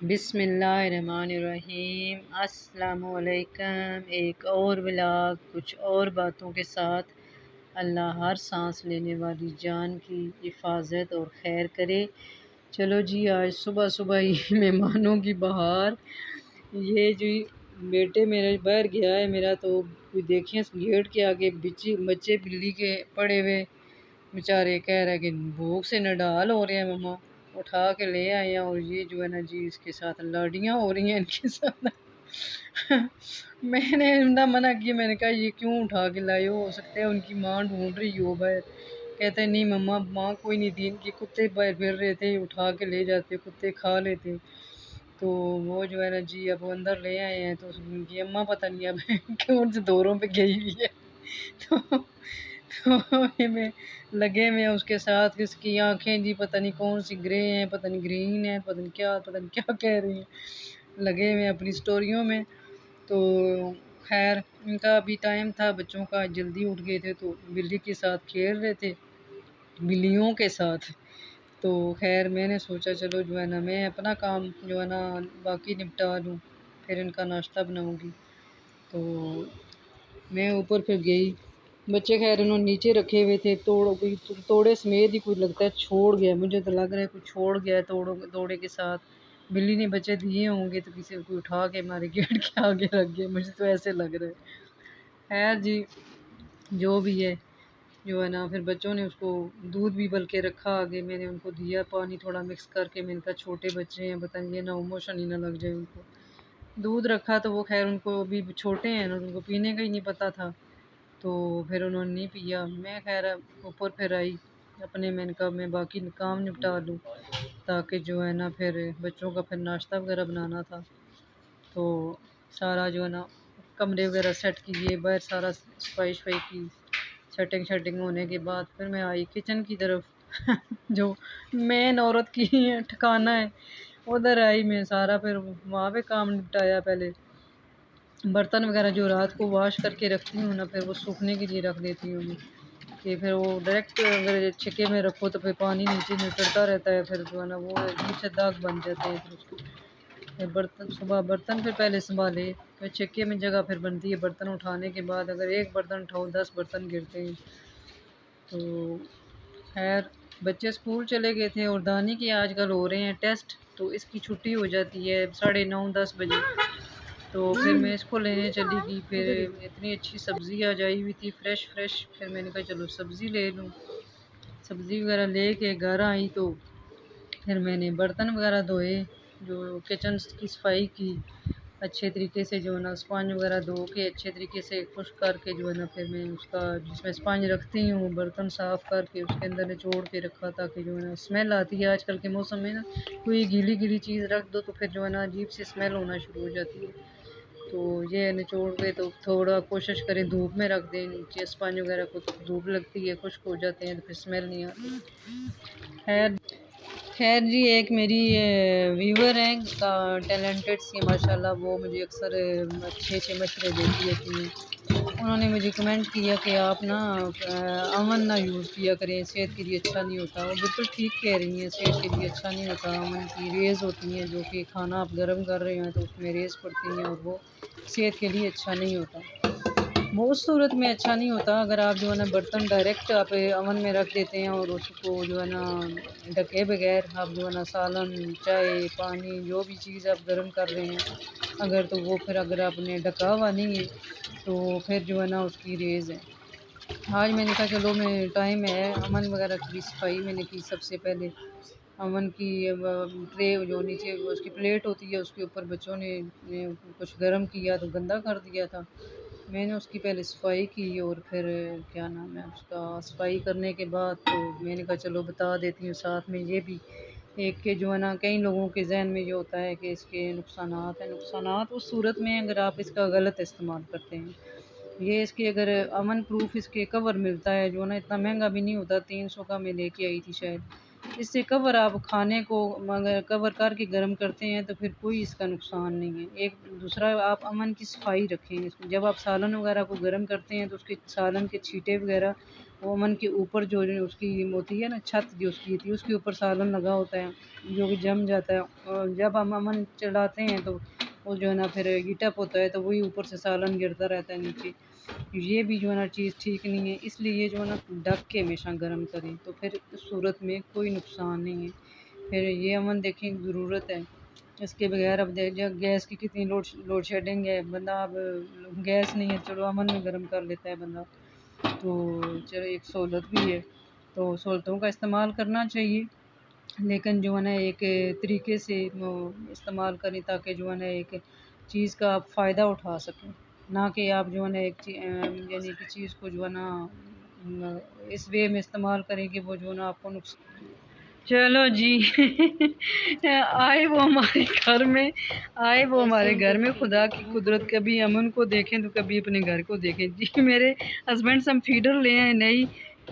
بسم اللہ الرحمن الرحیم۔ السلام علیکم۔ ایک اور ولاگ کچھ اور باتوں کے ساتھ۔ اللہ ہر سانس لینے والی جان کی حفاظت اور خیر کرے۔ چلو جی، آج صبح صبح ہی مہمانوں کی بہار۔ یہ جو بیٹے میرے باہر گیا ہے میرا، تو کوئی دیکھیں گیٹ کے آگے بچے بلی کے پڑے ہوئے بیچارے کہہ رہے کہ بھوک سے نڈال ہو رہے ہیں مما، اٹھا کے لے آئے ہیں۔ اور یہ جو ہے نا جی، اس کے ساتھ لاڈیاں ہو رہی ہیں ان کے ساتھ۔ میں نے منع کیا، میں نے کہا یہ کیوں اٹھا کے لائے ہو سکتا ہے ان کی ماں ڈھونڈ رہی ہو باہر۔ کہتے ہیں نہیں مما، ماں کوئی نہیں تھی، ان کے کتے باہر پھر رہے تھے، اٹھا کے لے جاتے، کتے کھا لیتے۔ تو وہ جو ہے نا جی اب وہ اندر لے آئے ہیں، تو ان کی اماں پتہ نہیں اب کون سے دوروں پہ گئی ہوئی ہے۔ تو میں لگے میں اس کے ساتھ، اس کی آنکھیں جی پتہ نہیں کون سی گرے ہیں، پتہ نہیں گرین ہے، پتہ نہیں کیا کہہ رہی ہیں، لگے میں اپنی سٹوریوں میں۔ تو خیر ان کا ابھی ٹائم تھا بچوں کا، جلدی اٹھ گئے تھے، تو بلی کے ساتھ کھیل رہے تھے، بلیوں کے ساتھ۔ تو خیر میں نے سوچا چلو جو ہے نا میں اپنا کام جو ہے نا باقی نپٹا لوں، پھر ان کا ناشتہ بناؤں گی۔ تو میں اوپر پھر گئی، بچے خیر انہوں نے نیچے رکھے ہوئے تھے، توڑے سمیت ہی کوئی لگتا ہے چھوڑ گیا، مجھے تو لگ رہا ہے کوئی چھوڑ گیا ہے توڑے کے ساتھ۔ بلی نے بچے دیے ہوں گے تو کسی کو اٹھا کے ہمارے گیٹ کے آگے رکھ گئے، مجھے تو ایسے لگ رہا ہے۔ خیر جی جو بھی ہے جو ہے نا، پھر بچوں نے اس کو دودھ بھی بلکہ رکھا آگے، میں نے ان کو دیا پانی تھوڑا مکس کر کے، میں نے کہا چھوٹے بچے ہیں بتائیں یہ نہ ایموشن ہی نہ لگ جائے ان کو۔ دودھ رکھا تو وہ خیر ان کو ابھی چھوٹے ہیں نا، ان کو پینے کا ہی نہیں پتہ تھا، تو پھر انہوں نے نہیں پیا۔ میں خیر اوپر پھر آئی اپنے، میں نے کہا میں باقی کام نپٹا لوں، تاکہ جو ہے نا پھر بچوں کا پھر ناشتہ وغیرہ بنانا تھا۔ تو سارا جو ہے نا کمرے وغیرہ سیٹ کیے، باہر سارا صفائی کی، سیٹنگ ہونے کے بعد پھر میں آئی کچن کی طرف۔ جو مین عورت کی ٹھکانہ ہے ادھر آئی میں، سارا پھر وہاں پہ کام نپٹایا۔ پہلے برتن وغیرہ جو رات کو واش کر کے رکھتی ہوں نا، پھر وہ سوکھنے کے لیے رکھ دیتی ہوں کہ پھر وہ ڈائریکٹ اگر چھکے میں رکھو تو پھر پانی نیچے نکلتا رہتا ہے، پھر جو ہے نا وہ عجیب سے داغ بن جاتے ہیں۔ پھر اس کو پھر صبح برتن پھر پہلے سنبھالے، پھر چھکے میں جگہ پھر بنتی ہے برتن اٹھانے کے بعد، اگر ایک برتن اٹھاؤ 10 برتن گرتے ہیں۔ تو خیر بچے اسکول چلے گئے تھے، اور دانی کے آج کل ہو رہے ہیں ٹیسٹ، تو اس کی چھٹی ہو جاتی ہے 9:30-10 بجے۔ تو پھر میں اس کو لینے چلی گئی، پھر اتنی اچھی سبزی آ جائی ہوئی تھی فریش، پھر میں نے کہا چلو سبزی لے لوں۔ سبزی وغیرہ لے کے گھر آئی تو پھر میں نے برتن وغیرہ دھوئے، جو کچن کی صفائی کی اچھے طریقے سے، جو ہے نا اسپنج وغیرہ دھو کے اچھے طریقے سے خشک کر کے، جو ہے نا پھر میں اس کا جس میں اسپنج رکھتی ہوں برتن صاف کر کے اس کے اندر نچوڑ کے رکھا، تاکہ جو ہے نا اسمیل آتی ہے آج کل کے موسم میں نا، کوئی گیلی چیز رکھ دو تو پھر جو ہے نا عجیب سی اسمیل ہونا شروع ہو جاتی ہے۔ تو یہ نچوڑ کے تو تھوڑا کوشش کریں دھوپ میں رکھ دیں نیچے، اسپنج وغیرہ کو دھوپ لگتی ہے خشک ہو جاتے ہیں تو پھر اسمیل نہیں آتی۔ خیر جی ایک میری ویور ہیں ٹیلنٹڈ سی ماشاءاللہ، وہ مجھے اکثر اچھے مشورے دیتی رہتی ہیں۔ انہوں نے مجھے کمنٹ کیا کہ آپ نا امن نہ یوز کیا کریں، صحت کے لیے اچھا نہیں ہوتا۔ وہ بالکل ٹھیک کہہ رہی ہیں، صحت کے لیے اچھا نہیں ہوتا۔ امن کی ریز ہوتی ہیں، جو کہ کھانا آپ گرم کر رہے ہیں تو اس میں ریز پڑتی ہیں، اور وہ صحت کے لیے اچھا نہیں ہوتا، بہت صورت میں اچھا نہیں ہوتا۔ اگر آپ جو ہے نا برتن ڈائریکٹ آپ اوون میں رکھ دیتے ہیں، اور اس کو جو ہے نا ڈھکے بغیر آپ جو ہے نا سالن، چائے، پانی، جو بھی چیز آپ گرم کر رہے ہیں اگر، تو وہ پھر اگر آپ نے ڈھکا ہوا نہیں ہے تو پھر جو ہے نا اس کی ریز ہے۔ آج میں نے کہا چلو میں ٹائم ہے، امن وغیرہ کی صفائی میں نے کی سب سے پہلے۔ امن کی ٹرے جو نیچے اس کی پلیٹ ہوتی ہے، اس کے اوپر بچوں نے کچھ گرم کیا تو گندا کر دیا تھا، میں نے اس کی پہلے صفائی کی، اور پھر کیا نام ہے اس کا، صفائی کرنے کے بعد تو میں نے کہا چلو بتا دیتی ہوں ساتھ میں یہ بھی ایک کہ جو ہے نا کئی لوگوں کے ذہن میں یہ ہوتا ہے کہ اس کے نقصانات ہیں۔ نقصانات اس صورت میں اگر آپ اس کا غلط استعمال کرتے ہیں، یہ اس کے اگر امن پروف اس کے کور ملتا ہے، جو نا اتنا مہنگا بھی نہیں ہوتا، 300 کا میں لے کے آئی تھی شاید، اس سے کور آپ کھانے کو اگر کور کر کے گرم کرتے ہیں تو پھر کوئی اس کا نقصان نہیں ہے۔ ایک دوسرا آپ امن کی صفائی رکھیں، جب آپ سالن وغیرہ کو گرم کرتے ہیں تو اس کے سالن کے چھیٹے وغیرہ وہ امن کے اوپر جو اس کی ہوتی ہے نا چھت جو اس کی تھی، اس کے اوپر سالن لگا ہوتا ہے جو کہ جم جاتا ہے، اور جب ہم امن چڑھاتے ہیں تو وہ جو ہے نا پھر ہیٹ اپ ہوتا ہے، تو وہی اوپر سے سالن گرتا رہتا ہے نیچے۔ یہ بھی جو ہے نا چیز ٹھیک نہیں ہے، اس لیے یہ جو ہے نا ڈھک کے ہمیشہ گرم کریں، تو پھر اس صورت میں کوئی نقصان نہیں ہے۔ پھر یہ امن دیکھیں ضرورت ہے، اس کے بغیر اب گیس کی کتنی لوڈ شیڈنگ ہے، بندہ اب گیس نہیں ہے چلو امن میں گرم کر لیتا ہے بندہ، تو چلو ایک سہولت بھی ہے، تو سہولتوں کا استعمال کرنا چاہیے، لیکن جو ہے نا ایک طریقے سے استعمال کریں تاکہ جو ہے نا ایک چیز کا آپ فائدہ اٹھا سکیں، نہ کہ آپ جو ہے نا ایک یعنی کہ چیز کو جو ہے نا اس وے میں استعمال کریں کہ وہ جو ہے نا آپ کو نقصان۔ چلو جی ہمارے گھر میں خدا کی قدرت، کبھی امن کو دیکھیں تو کبھی اپنے گھر کو دیکھیں جی۔ میرے ہسبینڈ سم فیڈر لے آئے نئی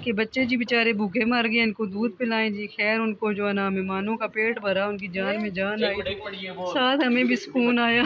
کہ بچے جی بیچارے بھوکے مر گئے، ان کو دودھ پلائیں جی، خیر ان کو جو ہے نا مہمانوں کا پیٹ بھرا، ان کی جان میں جان آئی، ساتھ ہمیں بھی سکون آیا